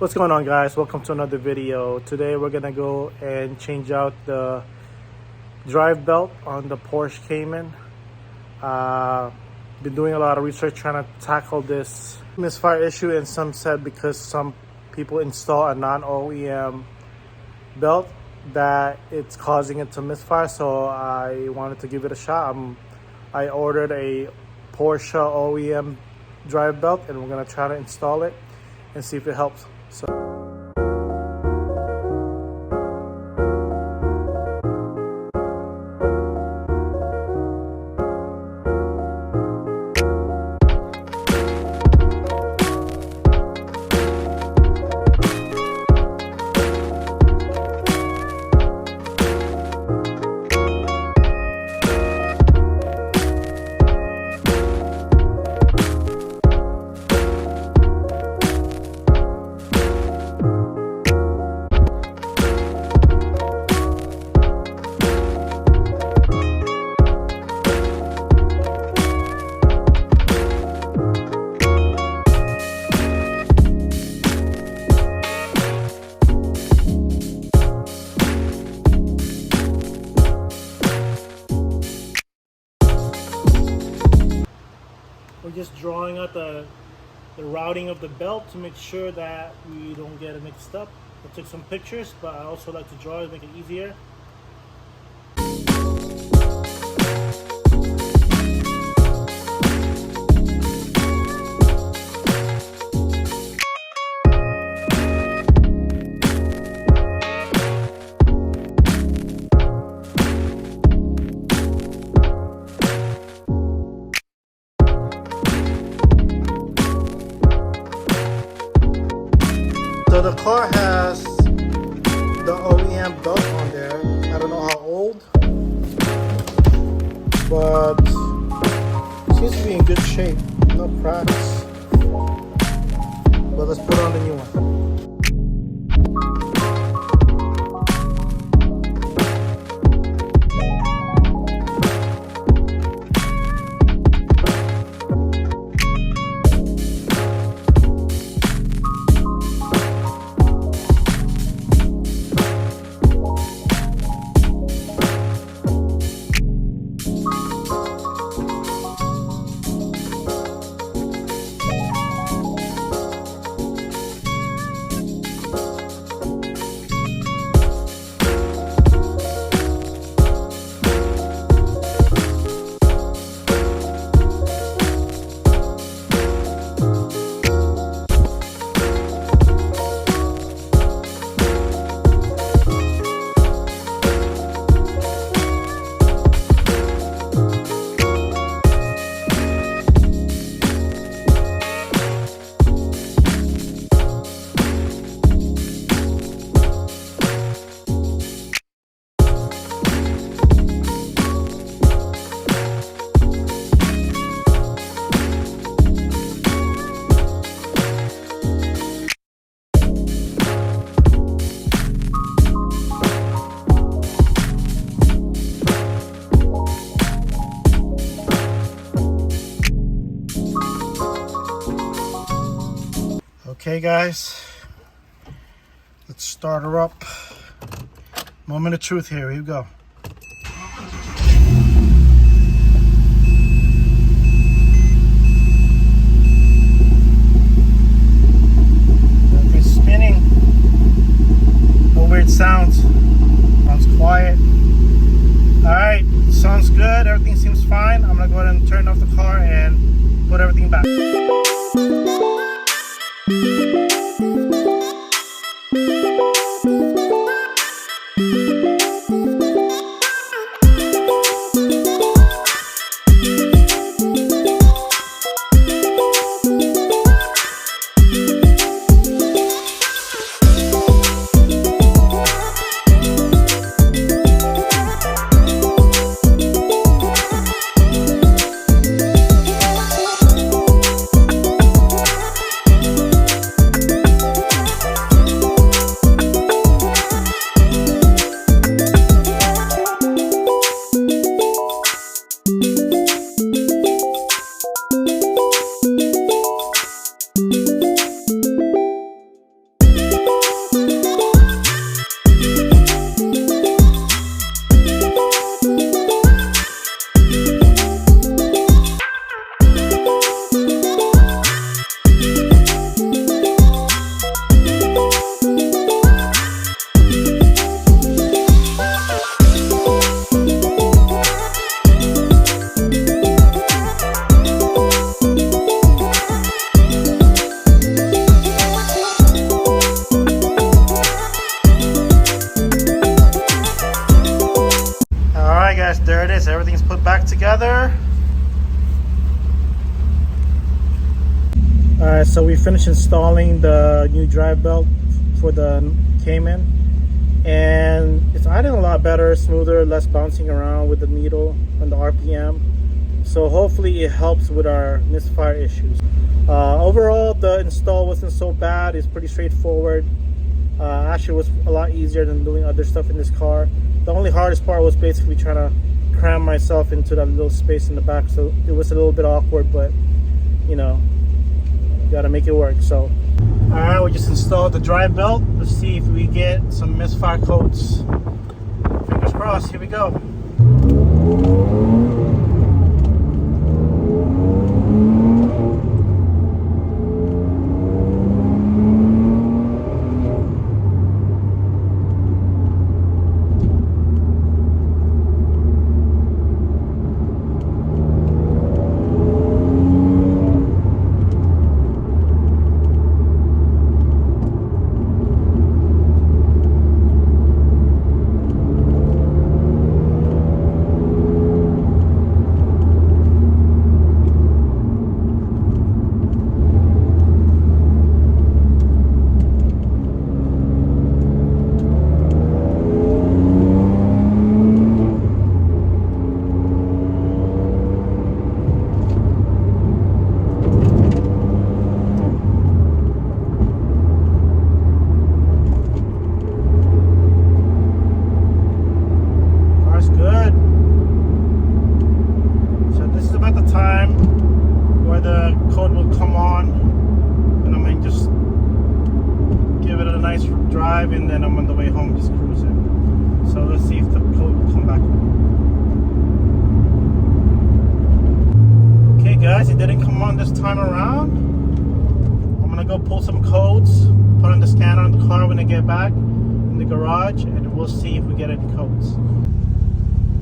What's going on, guys? Welcome to another video. Today we're gonna go and change out the drive belt on the Porsche Cayman. Been doing a lot of research trying to tackle this misfire issue, and some said because some people install a non-OEM belt that it's causing it to misfire. So I wanted to give it a shot. I ordered a Porsche OEM drive belt, and we're gonna try to install it and see if it helps. So we're just drawing out the routing of the belt to make sure that we don't get it mixed up. I took some pictures, but I also like to draw to make it easier. So the car has the OEM belt on there. I don't know how old, but it seems to be in good shape. No cracks. But let's put on the new one. Okay, guys, let's start her up. Moment of truth here. Here we go. It's spinning. No weird sounds. Sounds quiet. All right, sounds good. Everything seems fine. I'm gonna go ahead and turn off the car and put everything back. back together. Alright, so we finished installing the new drive belt for the Cayman, and it's idling a lot better, smoother, less bouncing around with the needle and the RPM. So hopefully it helps with our misfire issues. Overall, the install wasn't so bad. It's pretty straightforward. Actually, it was a lot easier than doing other stuff in this car. The only hardest part was basically trying to cram myself into that little space in the back, so it was a little bit awkward, but you know, gotta make it work. So all right, we just installed the drive belt. Let's see if we get some misfire coats. Fingers crossed. Here we go. Good. So this is about the time where the code will come on, and I'm gonna just give it a nice drive, and then I'm on the way home just cruising. So let's see if the code will come back on. Okay guys, it didn't come on this time around. I'm gonna go pull some codes, put on the scanner on the car when I get back in the garage, and we'll see if we get any codes.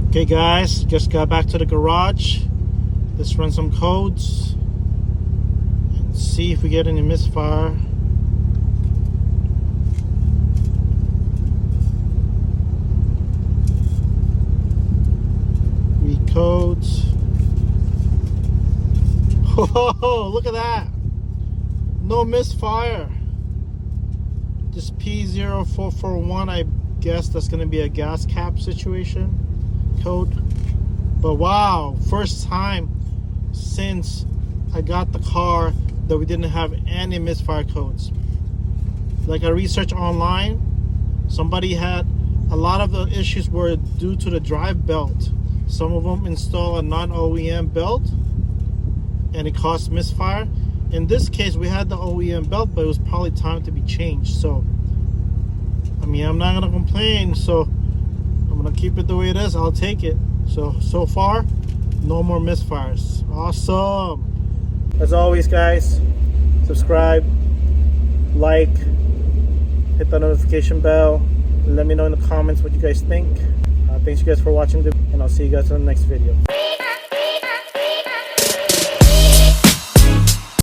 Okay guys, just got back to the garage. Let's run some codes and see if we get any misfire. Read codes. Oh, look at that. No misfire. Just P0441, I guess that's gonna be a gas cap situation code. But wow, first time since I got the car that we didn't have any misfire codes. Like I researched online, somebody had a lot of the issues were due to the drive belt. Some of them install a non-OEM belt and it caused misfire. In this case, we had the OEM belt, but it was probably time to be changed. So I mean, I'm not gonna complain, so I'm gonna keep it the way it is. I'll take it. So far, no more misfires. Awesome. As always guys, subscribe, like, hit the notification bell, and let me know in the comments what you guys think. Thanks you guys for watching, and I'll see you guys in the next video.